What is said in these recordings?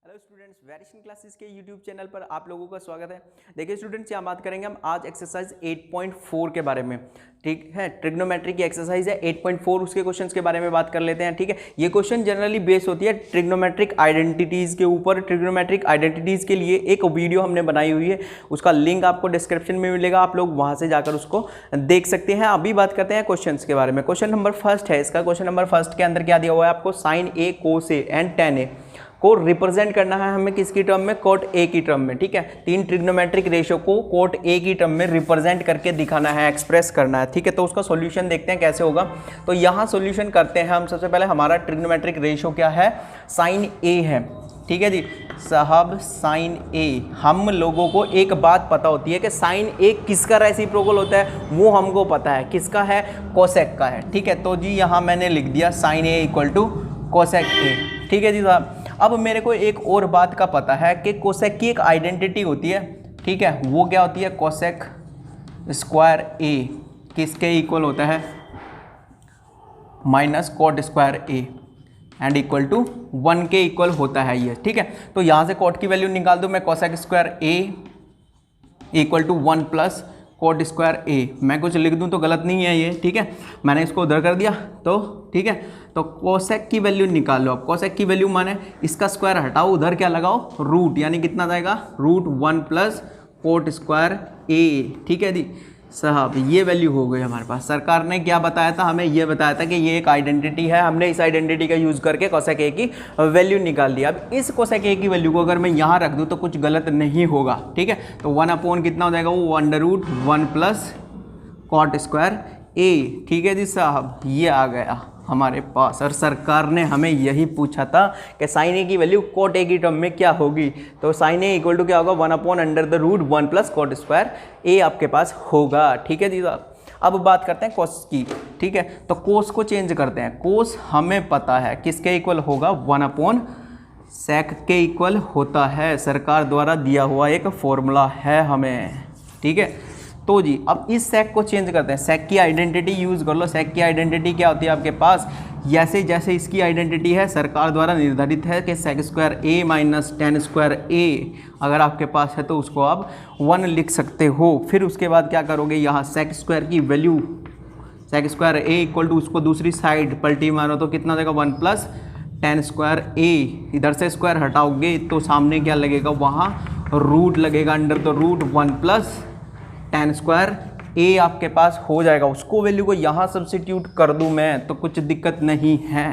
Hello students, variation classes के YouTube channel पर आप लोगों का स्वागत है। देखिए स्टूडेंट्स, यहाँ बात करेंगे हम आज एक्सरसाइज 8.4 के बारे में। ठीक है, ट्रिग्नोमेट्री की एक्सरसाइज है 8.4, उसके क्वेश्चंस के बारे में बात कर लेते हैं। ठीक है, ये क्वेश्चन जनरली बेस होती है ट्रिग्नोमेट्रिक आइडेंटिटीज़ के ऊपर। ट्रिग्नोमेट्रिक आइडेंटिटीज़ के लिए एक वीडियो हमने बनाई हुई है, उसका लिंक आपको डिस्क्रिप्शन में मिलेगा, आप लोग वहाँ से जाकर उसको देख सकते हैं। अभी बात करते हैं क्वेश्चन के बारे में। क्वेश्चन नंबर फर्स्ट है इसका। क्वेश्चन नंबर फर्स्ट के अंदर क्या दिया हुआ है आपको? Sine A, cos A and tan A को रिप्रेजेंट करना है हमें किसकी टर्म में? कोट ए की टर्म में। ठीक है, तीन ट्रिग्नोमेट्रिक रेशियो को कोट ए की टर्म में रिप्रेजेंट करके दिखाना है, एक्सप्रेस करना है। ठीक है, तो उसका सॉल्यूशन देखते हैं कैसे होगा। तो यहाँ सॉल्यूशन करते हैं हम। सबसे पहले हमारा ट्रिग्नोमेट्रिक रेशियो क्या है? साइन ए है। ठीक है जी साहब, साइन ए। हम लोगों को एक बात पता होती है कि साइन ए किसका रेसिप्रोकल होता है, वो हमको पता है। किसका है? कोसेक का है। ठीक है, तो जी यहाँ मैंने लिख दिया sine A equal to cosec A. ठीक है जी साहब, अब मेरे को एक और बात का पता है कि कोसेक की एक आइडेंटिटी होती है। ठीक है, वो क्या होती है? कोसेक स्क्वायर ए किसके इक्वल होता है? Minus cot square A and equal to 1 के इक्वल होता है ये। ठीक है, तो यहाँ से कोट की वैल्यू निकाल दूँ मैं। Cosec square A equal to 1 plus cot square A. मैं कुछ लिख दूँ तो गलत नहीं है ये। ठीक है, मैंने इसको उधर कर दिया। तो ठीक है, तो कोसेक की वैल्यू निकाल लो। अब कोसेक की वैल्यू माने इसका स्क्वायर हटाओ, उधर क्या लगाओ? रूट, यानी कितना जाएगा? Root 1 plus cot square A. ठीक है जी साहब, ये वैल्यू हो गई हमारे पास। सरकार ने क्या बताया था हमें? ये बताया था कि ये एक आइडेंटिटी है, हमने इस आइडेंटिटी का यूज़ करके कोसेक ए की वैल्यू निकाल दी। अब इस कोसेक ए की वैल्यू को अगर मैं यहाँ रख दूँ तो कुछ गलत नहीं होगा। ठीक है, तो 1 अपॉन कितना हो जाएगा? वो under root 1 plus cot square A. ठीक है जी साहब, ये आ गया हमारे पास। और सरकार ने हमें यही पूछा था कि साइन ए की वैल्यू कोट ए की टर्म में क्या होगी। तो साइन ए इक्वल टू क्या होगा? 1 upon under the root 1 plus cot square A आपके पास होगा। ठीक है जी साहब, अब बात करते हैं कोस की। ठीक है, तो कोस को चेंज करते हैं। कोस हमें पता है किसके इक्वल होगा? 1 अपॉन सेक के इक्वल होता है। सरकार द्वारा दिया हुआ एक फॉर्मूला है हमें। ठीक है, तो जी अब इस सेक को चेंज करते हैं। सेक की आइडेंटिटी यूज़ कर लो। सेक की आइडेंटिटी क्या होती है आपके पास? जैसे जैसे इसकी आइडेंटिटी है सरकार द्वारा निर्धारित है कि सेक स्क्वायर ए माइनस टेन स्क्वायर ए अगर आपके पास है तो उसको आप 1 लिख सकते हो। फिर उसके बाद क्या करोगे? यहाँ सेक स्क्वायर की value, sec square A equal to उसको दूसरी साइड पलटी मारो तो कितना देगा? 1 प्लस टेन स्क्वायर ए। इधर से स्क्वायर हटाओगे तो सामने क्या लगेगा? वहाँ रूट लगेगा, under the root 1 plus tan square A आपके पास हो जाएगा। उसको वैल्यू को यहाँ सब्सिट्यूट कर दूँ मैं तो कुछ दिक्कत नहीं है,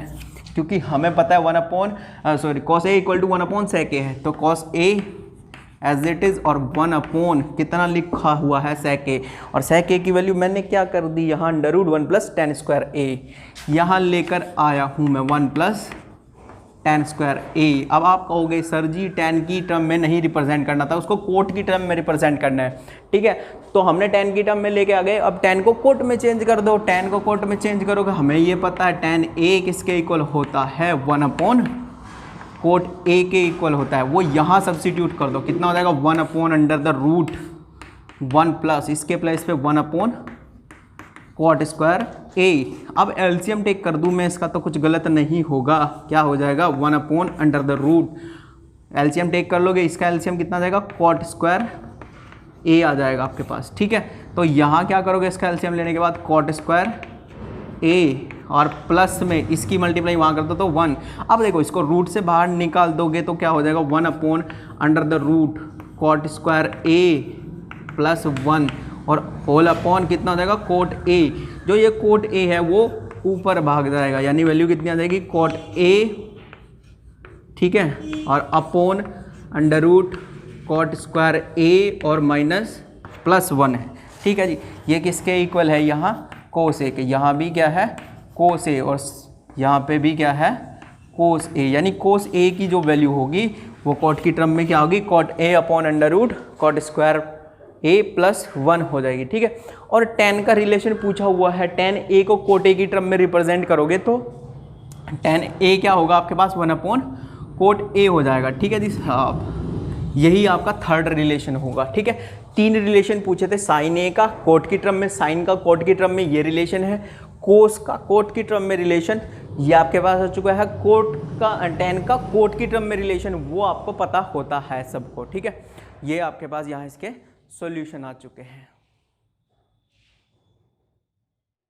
क्योंकि हमें पता है 1 upon cos A equal to 1 upon sec A है। तो cos A as it is और 1 अपॉन कितना लिखा हुआ है? सेक ए। और सेक ए की वैल्यू मैंने क्या कर दी? यहाँ under root 1 plus tan square A यहाँ लेकर आया हूँ मैं, 1 प्लस टेन स्क्वायर ए। अब आप कहोगे सर जी टेन की टर्म में नहीं रिप्रेजेंट करना था, उसको कोट की टर्म में रिप्रेजेंट करना है। ठीक है, तो हमने टेन की टर्म में लेके आ गए। अब टेन को कोट में चेंज कर दो। टेन को कोट में चेंज करोगे, हमें ये पता है टेन ए किसके इक्वल होता है? 1 अपॉन कोट ए के इक्वल होता है। वो यहाँ सब्सिट्यूट कर दो, कितना हो जाएगा? 1 upon under the root 1 plus इसके प्लेस पे 1 अपॉन कोट स्क्वायर ए। अब एलसीएम टेक कर दूं मैं इसका तो कुछ गलत नहीं होगा। क्या हो जाएगा? 1 upon under the root, LCM take कर लोगे, इसका एलसीएम कितना जाएगा? कोट स्क्वायर ए आ जाएगा आपके पास। ठीक है, तो यहाँ क्या करोगे? इसका एलसीएम लेने के बाद कोट स्क्वायर ए और प्लस में इसकी मल्टीप्लाई वहाँ कर दो तो 1। अब देखो इसको रूट से बाहर निकाल दोगे तो क्या हो जाएगा? 1 upon under the root cot square A plus 1 और होल अपॉन कितना हो जाएगा? Cot A. जो ये कोट ए है वो ऊपर भाग जाएगा, यानी वैल्यू कितनी आ जाएगी? Cot A. ठीक है, और upon under root cot square A और माइनस प्लस 1 है। ठीक है जी, ये किसके इक्वल है? यहाँ कोस ए के। यहाँ भी क्या है? कोस ए, और यहाँ पे भी क्या है? कोस ए। यानी कोस ए की जो वैल्यू होगी वो कोट की टर्म में क्या होगी? Cot A upon under root cot square A plus 1 हो जाएगी। ठीक है, और टेन का रिलेशन पूछा हुआ है। टेन ए को कोट ए की टर्म में रिप्रेजेंट करोगे तो टेन ए क्या होगा आपके पास? 1 अपॉन कोट ए हो जाएगा। ठीक है जी साहब, यही आपका थर्ड रिलेशन होगा। ठीक है, 3 रिलेशन पूछे थे। साइन ए का कोट की टर्म में, साइन का कोट की टर्म में ये रिलेशन है, कोस का कोट की टर्म में रिलेशन, ये आपके पास आ चुका है कोट का टेन का कोट की टर्म में रिलेशन, वो आपको पता होता है सबको, ठीक है। ये आपके पास यहाँ इसके सॉल्यूशन आ चुके हैं।